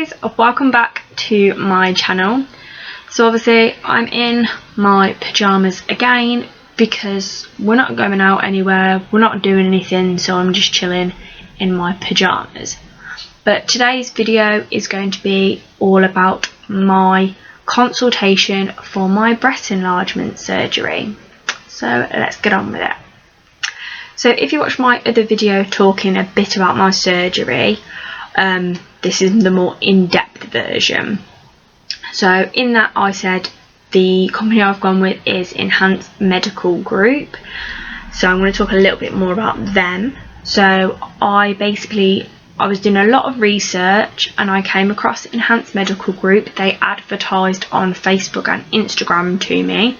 guys, welcome back to my channel. So obviously I'm in my pyjamas again because we're not going out anywhere, we're not doing anything, so I'm just chilling in my pyjamas. But today's video is going to be all about my consultation for my breast enlargement surgery. So let's get on with it. So if you watch my other video talking a bit about my surgery, this is the more in-depth version. So in that I said the company I've gone with is Enhanced Medical Group. So I'm going to talk a little bit more about them. So I was doing a lot of research and I came across Enhanced Medical Group. They advertised on Facebook and Instagram to me.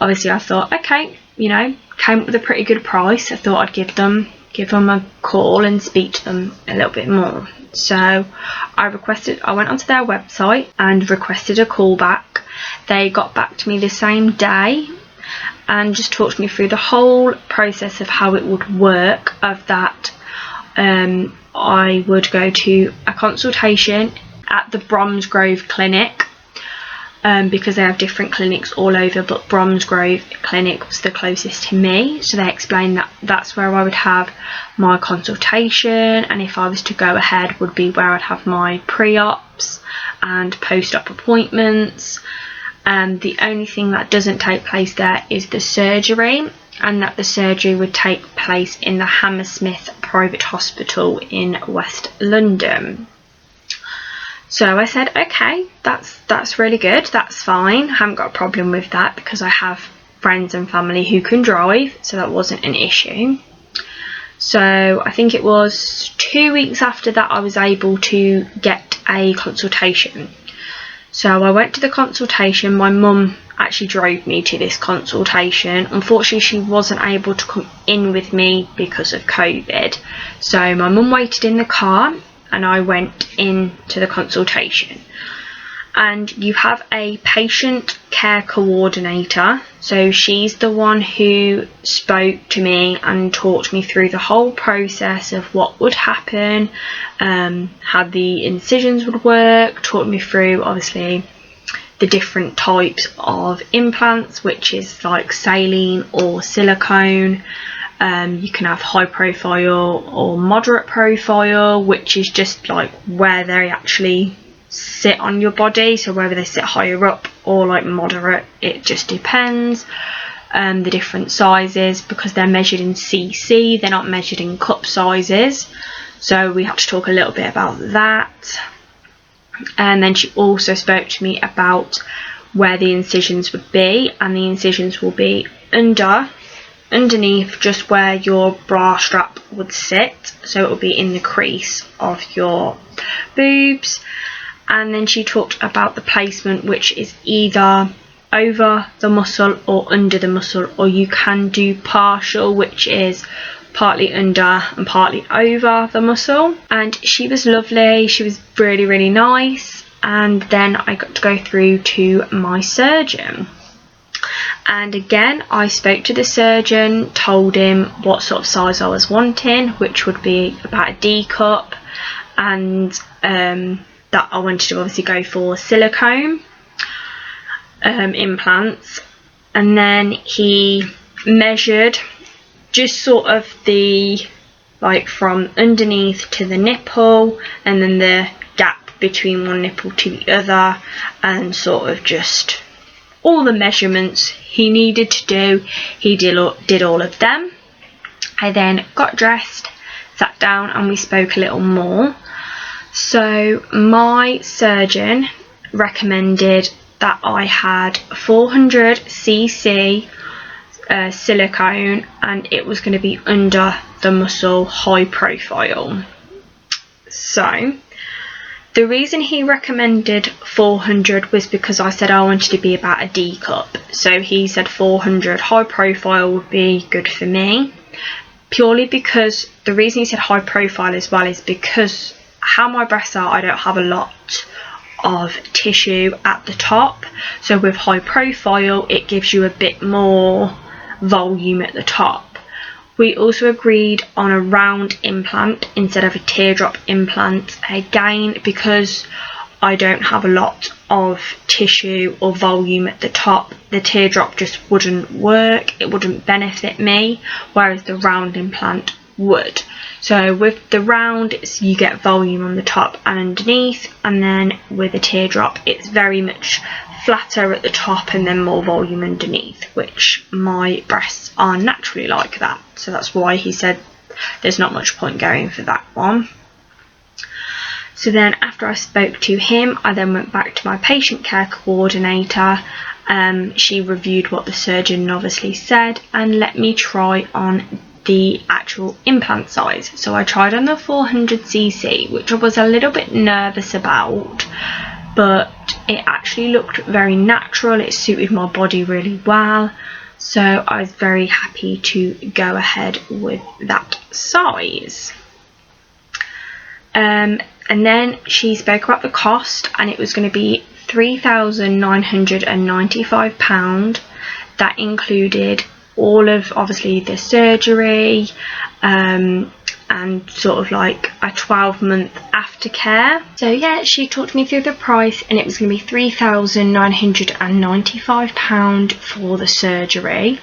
Obviously I thought, okay, you know, came up with a pretty good price. I thought I'd give them a call and speak to them a little bit more. So I went onto their website and requested a call back. They got back to me the same day and just talked me through the whole process of how it would work. Of that, I would go to a consultation at the Bromsgrove Clinic, because they have different clinics all over, but Bromsgrove Clinic was the closest to me. So they explained that that's where I would have my consultation, and if I was to go ahead would be where I'd have my pre-ops and post-op appointments. The only thing that doesn't take place there is the surgery, and that the surgery would take place in the Hammersmith Private Hospital in West London. So I said, okay, that's really good, that's fine, I haven't got a problem with that because I have friends and family who can drive, so that wasn't an issue. So I think it was 2 weeks after that I was able to get a consultation. So I went to the consultation. My mum actually drove me to this consultation. Unfortunately she wasn't able to come in with me because of COVID, so my mum waited in the car and I went into the consultation. And you have a patient care coordinator, so she's the one who spoke to me and talked me through the whole process of what would happen, how the incisions would work, taught me through obviously the different types of implants, which is like saline or silicone. You can have high profile or moderate profile, which is just like where they actually sit on your body, so whether they sit higher up or like moderate, it just depends. The different sizes, because they're measured in cc, they're not measured in cup sizes, so we have to talk a little bit about that. And then she also spoke to me about where the incisions would be, and the incisions will be underneath just where your bra strap would sit, so it will be in the crease of your boobs. And then she talked about the placement, which is either over the muscle or under the muscle, or you can do partial, which is partly under and partly over the muscle. And she was lovely, she was really, really nice. And then I got to go through to my surgeon. And again, I spoke to the surgeon, told him what sort of size I was wanting, which would be about a D cup, and that I wanted to obviously go for silicone implants. And then he measured just sort of the, like from underneath to the nipple, and then the gap between one nipple to the other, and sort of just all the measurements he needed to do. He did all of them. I then got dressed, sat down, and we spoke a little more. So my surgeon recommended that I had 400cc silicone, and it was going to be under the muscle, high profile. So the reason he recommended 400 was because I said I wanted to be about a D cup. So he said 400 high profile would be good for me, purely because the reason he said high profile as well is because how my breasts are, I don't have a lot of tissue at the top. So with high profile, it gives you a bit more volume at the top. We also agreed on a round implant instead of a teardrop implant, again because I don't have a lot of tissue or volume at the top. The teardrop just wouldn't work, it wouldn't benefit me, whereas the round implant would. So with the round, you get volume on the top and underneath, and then with a teardrop it's very much flatter at the top and then more volume underneath, which my breasts are naturally like that. So that's why he said there's not much point going for that one. So then after I spoke to him, I then went back to my patient care coordinator. She reviewed what the surgeon obviously said and let me try on the actual implant size. So I tried on the 400cc, which I was a little bit nervous about, but it actually looked very natural. It suited my body really well. So I was very happy to go ahead with that size. And then she spoke about the cost, and it was going to be £3,995. That included all of obviously the surgery and sort of like a 12-month aftercare. So yeah, she talked me through the price, and it was going to be £3,995 for the surgery.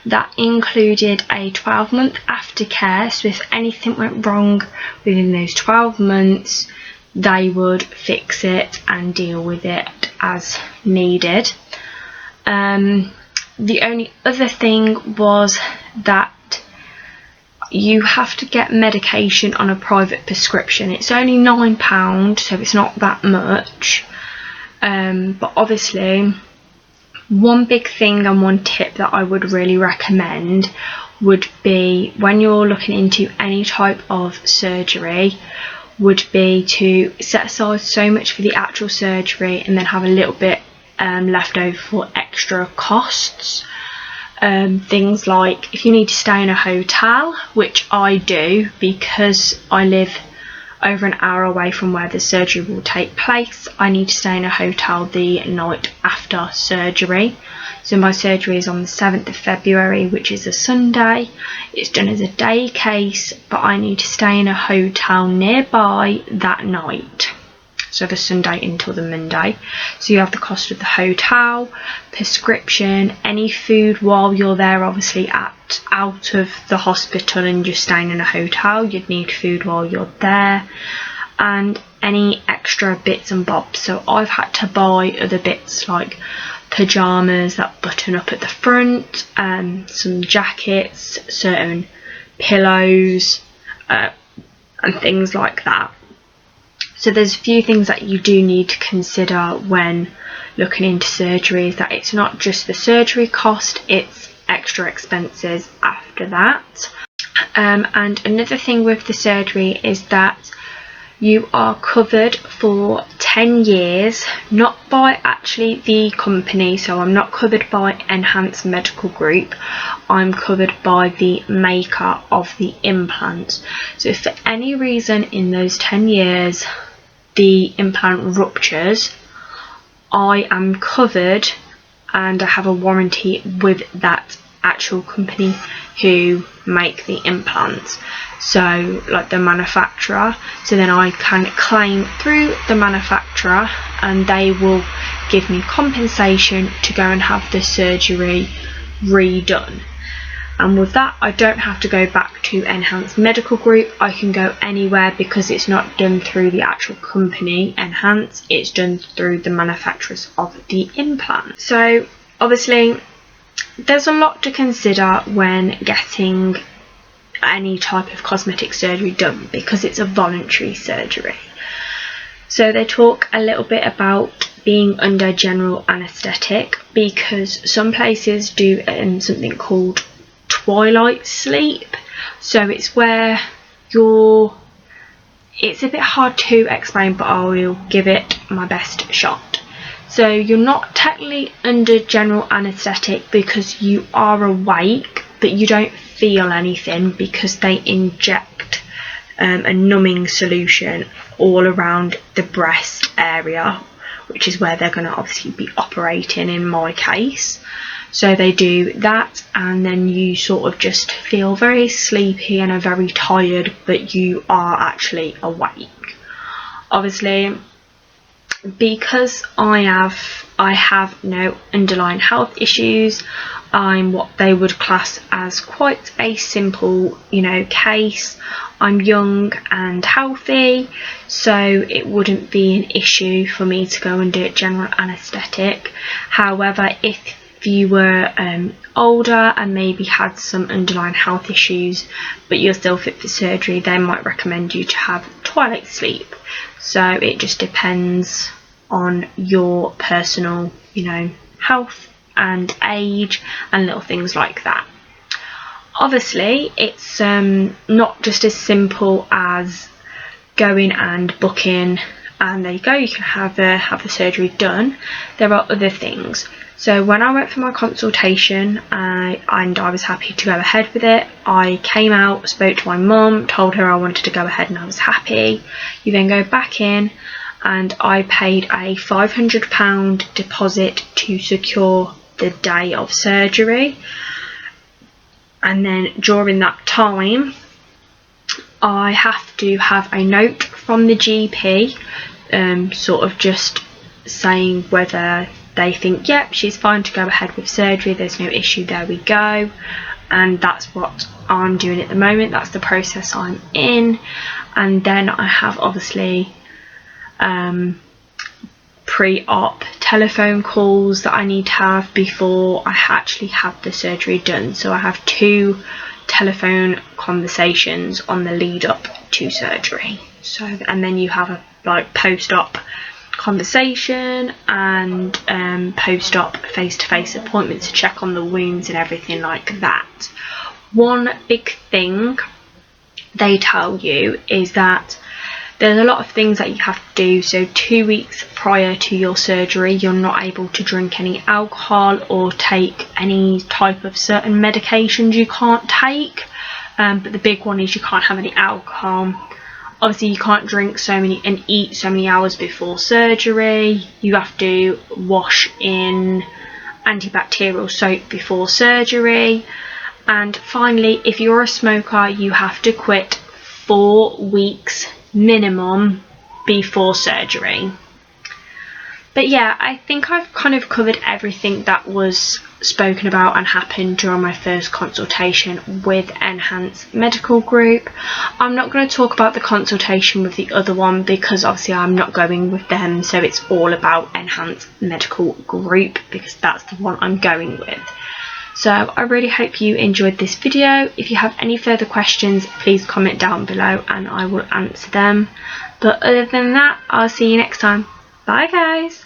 That included a 12-month aftercare, so if anything went wrong within those 12 months, they would fix it and deal with it as needed. The only other thing was that you have to get medication on a private prescription. It's only £9, so it's not that much. But obviously, one big thing and one tip that I would really recommend would be, when you're looking into any type of surgery, would be to set aside so much for the actual surgery and then have a little bit left over for extra costs. Things like if you need to stay in a hotel, which I do because I live over an hour away from where the surgery will take place, I need to stay in a hotel the night after surgery. So my surgery is on the 7th of February, which is a Sunday. It's done as a day case, but I need to stay in a hotel nearby that night, so the Sunday until the Monday. So you have the cost of the hotel, prescription, any food while you're there, obviously out of the hospital and just staying in a hotel, you'd need food while you're there, and any extra bits and bobs. So I've had to buy other bits like pyjamas that button up at the front, some jackets, certain pillows, and things like that. So there's a few things that you do need to consider when looking into surgeries, that it's not just the surgery cost, it's extra expenses after that. And another thing with the surgery is that you are covered for 10 years, not by actually the company, so I'm not covered by Enhanced Medical Group, I'm covered by the maker of the implant. So if for any reason in those 10 years the implant ruptures, I am covered and I have a warranty with that actual company who make the implants, so like the manufacturer. So then I can claim through the manufacturer and they will give me compensation to go and have the surgery redone. And with that, I don't have to go back to Enhanced Medical Group. I can go anywhere because it's not done through the actual company Enhance, it's done through the manufacturers of the implant. So obviously there's a lot to consider when getting any type of cosmetic surgery done, because it's a voluntary surgery. So they talk a little bit about being under general anaesthetic, because some places do something called twilight sleep. So it's where it's a bit hard to explain, but I will give it my best shot. So you're not technically under general anaesthetic because you are awake, but you don't feel anything because they inject a numbing solution all around the breast area, which is where they're going to obviously be operating in my case. So they do that, and then you sort of just feel very sleepy and are very tired, but you are actually awake. Obviously, because I have no underlying health issues, I'm what they would class as quite a simple, case. I'm young and healthy, so it wouldn't be an issue for me to go and do general anaesthetic. However, if you were older and maybe had some underlying health issues but you're still fit for surgery, they might recommend you to have twilight sleep. So it just depends on your personal, health and age and little things like that. Obviously, it's not just as simple as going and booking and there you go, you can have the surgery done. There are other things. So when I went for my consultation and I was happy to go ahead with it, I came out, spoke to my mum, told her I wanted to go ahead and I was happy. You then go back in and I paid a £500 deposit to secure the day of surgery. And then during that time, I have to have a note from the GP, sort of just saying whether they think, yep, she's fine to go ahead with surgery, there's no issue, there we go. And that's what I'm doing at the moment, that's the process I'm in. And then I have obviously pre-op telephone calls that I need to have before I actually have the surgery done. So I have 2 telephone conversations on the lead up to surgery. So, and then you have a post-op conversation and post-op face-to-face appointments to check on the wounds and everything like that. One big thing they tell you is that there's a lot of things that you have to do. So 2 weeks prior to your surgery, you're not able to drink any alcohol or take any type of certain medications you can't take. But the big one is you can't have any alcohol. Obviously, you can't drink so many and eat so many hours before surgery. You have to wash in antibacterial soap before surgery. And finally, if you're a smoker, you have to quit 4 weeks minimum before surgery. But yeah, I think I've kind of covered everything that was spoken about and happened during my first consultation with Enhanced Medical Group. I'm not going to talk about the consultation with the other one because obviously I'm not going with them, so it's all about Enhanced Medical Group because that's the one I'm going with. So I really hope you enjoyed this video. If you have any further questions, please comment down below and I will answer them. But other than that, I'll see you next time. Bye guys!